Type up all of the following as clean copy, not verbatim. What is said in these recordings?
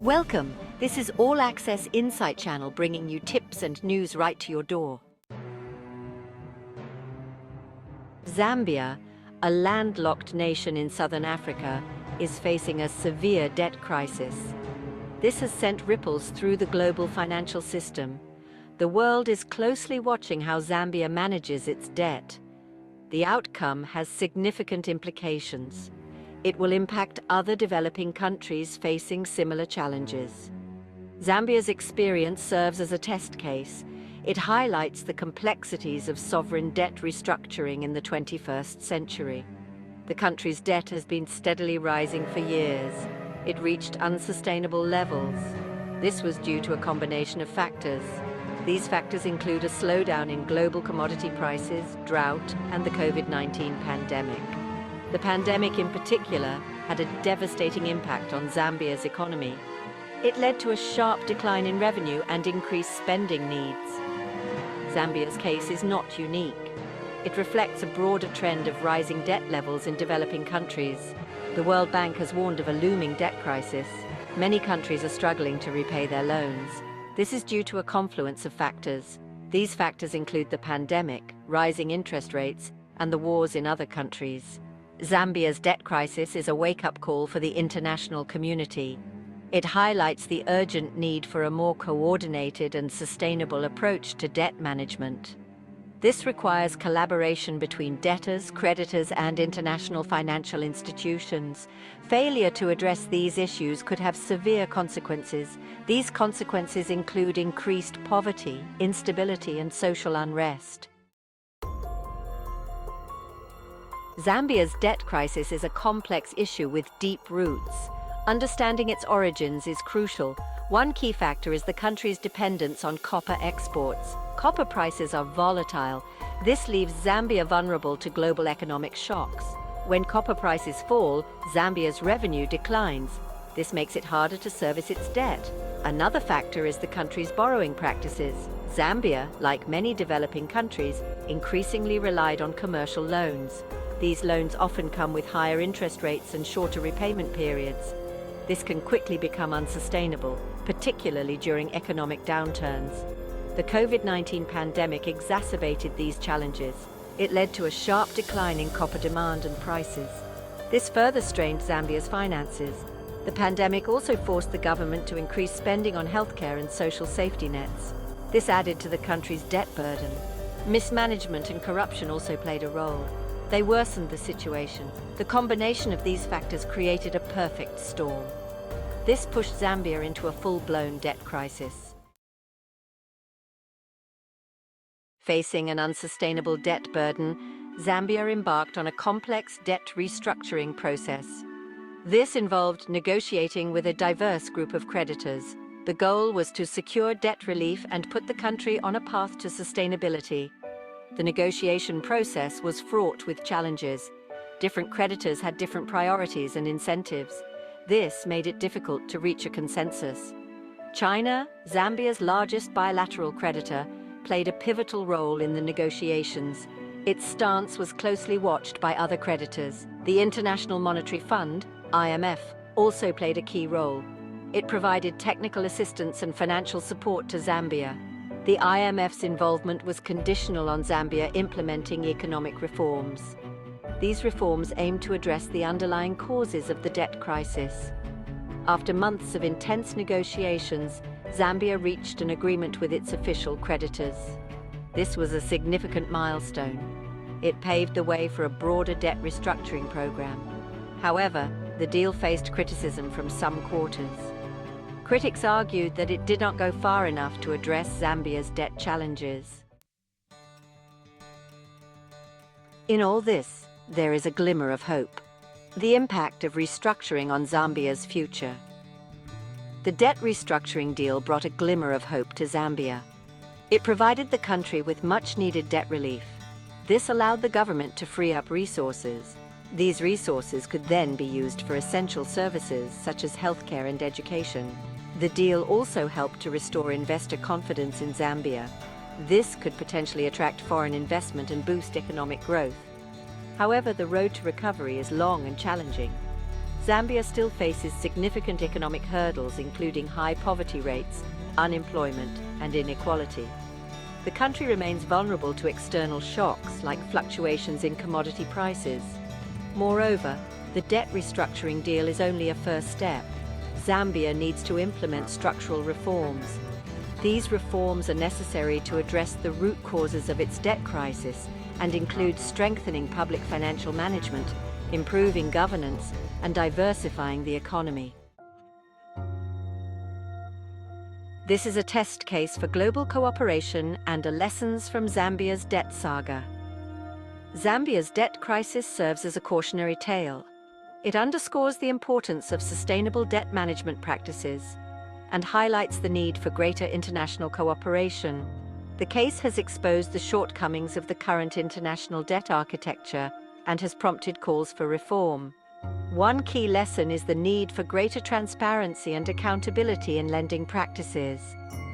Welcome. This is All Access Insight Channel bringing you tips and news right to your door. Zambia, a landlocked nation in southern Africa, is facing a severe debt crisis. This has sent ripples through the global financial system. The world is closely watching how Zambia manages its debt. The outcome has significant implications. It will impact other developing countries facing similar challenges. Zambia's experience serves as a test case. It highlights the complexities of sovereign debt restructuring in the 21st century. The country's debt has been steadily rising for years. It reached unsustainable levels. This was due to a combination of factors. These factors include a slowdown in global commodity prices, drought, and the COVID-19 pandemic. The pandemic in particular had a devastating impact on Zambia's economy. It led to a sharp decline in revenue and increased spending needs. Zambia's case is not unique. It reflects a broader trend of rising debt levels in developing countries. The World Bank has warned of a looming debt crisis. Many countries are struggling to repay their loans. This is due to a confluence of factors. These factors include the pandemic, rising interest rates, and the wars in other countries. Zambia's debt crisis is a wake-up call for the international community. It highlights the urgent need for a more coordinated and sustainable approach to debt management. This requires collaboration between debtors, creditors, and international financial institutions. Failure to address these issues could have severe consequences. These consequences include increased poverty, instability, and social unrest. Zambia's debt crisis is a complex issue with deep roots. Understanding its origins is crucial. One key factor is the country's dependence on copper exports. Copper prices are volatile. This leaves Zambia vulnerable to global economic shocks. When copper prices fall, Zambia's revenue declines. This makes it harder to service its debt. Another factor is the country's borrowing practices. Zambia, like many developing countries, increasingly relied on commercial loans. These loans often come with higher interest rates and shorter repayment periods. This can quickly become unsustainable, particularly during economic downturns. The COVID-19 pandemic exacerbated these challenges. It led to a sharp decline in copper demand and prices. This further strained Zambia's finances. The pandemic also forced the government to increase spending on healthcare and social safety nets. This added to the country's debt burden. Mismanagement and corruption also played a role. They worsened the situation. The combination of these factors created a perfect storm. This pushed Zambia into a full-blown debt crisis. Facing an unsustainable debt burden, Zambia embarked on a complex debt restructuring process. This involved negotiating with a diverse group of creditors. The goal was to secure debt relief and put the country on a path to sustainability. The negotiation process was fraught with challenges. Different creditors had different priorities and incentives. This made it difficult to reach a consensus. China, Zambia's largest bilateral creditor, played a pivotal role in the negotiations. Its stance was closely watched by other creditors. The International Monetary Fund, IMF, also played a key role. It provided technical assistance and financial support to Zambia. The IMF's involvement was conditional on Zambia implementing economic reforms. These reforms aimed to address the underlying causes of the debt crisis. After months of intense negotiations, Zambia reached an agreement with its official creditors. This was a significant milestone. It paved the way for a broader debt restructuring program. However, the deal faced criticism from some quarters. Critics argued that it did not go far enough to address Zambia's debt challenges. In all this, there is a glimmer of hope. The impact of restructuring on Zambia's future. The debt restructuring deal brought a glimmer of hope to Zambia. It provided the country with much-needed debt relief. This allowed the government to free up resources. These resources could then be used for essential services such as healthcare and education. The deal also helped to restore investor confidence in Zambia. This could potentially attract foreign investment and boost economic growth. However, the road to recovery is long and challenging. Zambia still faces significant economic hurdles, including high poverty rates, unemployment, and inequality. The country remains vulnerable to external shocks like fluctuations in commodity prices. Moreover, the debt restructuring deal is only a first step. Zambia needs to implement structural reforms. These reforms are necessary to address the root causes of its debt crisis and include strengthening public financial management, improving governance, and diversifying the economy. This is a test case for global cooperation and lessons from Zambia's debt saga. Zambia's debt crisis serves as a cautionary tale. It underscores the importance of sustainable debt management practices and highlights the need for greater international cooperation. The case has exposed the shortcomings of the current international debt architecture and has prompted calls for reform. One key lesson is the need for greater transparency and accountability in lending practices.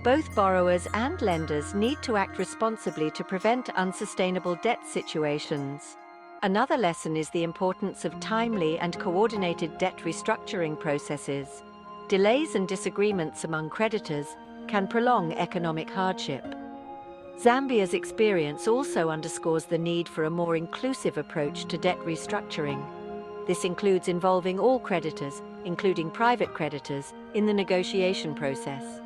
Both borrowers and lenders need to act responsibly to prevent unsustainable debt situations. Another lesson is the importance of timely and coordinated debt restructuring processes. Delays and disagreements among creditors can prolong economic hardship. Zambia's experience also underscores the need for a more inclusive approach to debt restructuring. This includes involving all creditors, including private creditors, in the negotiation process.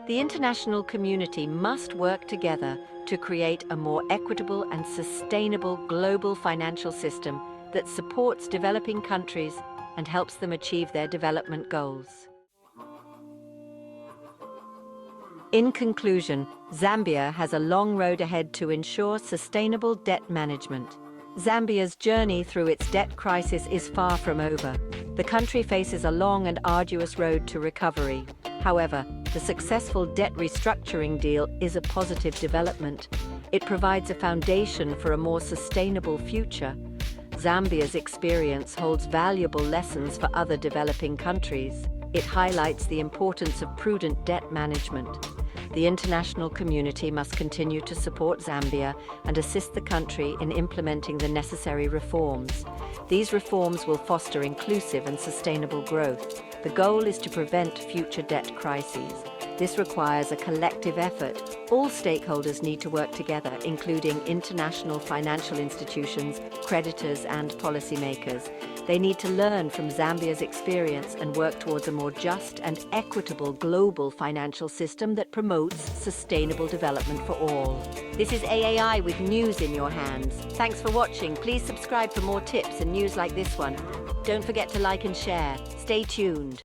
The international community must work together to create a more equitable and sustainable global financial system that supports developing countries and helps them achieve their development goals. In conclusion, Zambia has a long road ahead to ensure sustainable debt management. Zambia's journey through its debt crisis is far from over. The country faces a long and arduous road to recovery. However, the successful debt restructuring deal is a positive development. It provides a foundation for a more sustainable future. Zambia's experience holds valuable lessons for other developing countries. It highlights the importance of prudent debt management. The international community must continue to support Zambia and assist the country in implementing the necessary reforms. These reforms will foster inclusive and sustainable growth. The goal is to prevent future debt crises. This requires a collective effort. All stakeholders need to work together, including international financial institutions, creditors, and policymakers. They need to learn from Zambia's experience and work towards a more just and equitable global financial system that promotes sustainable development for all. This is AAI with news in your hands. Thanks for watching. Please subscribe for more tips and news like this one. Don't forget to like and share. Stay tuned.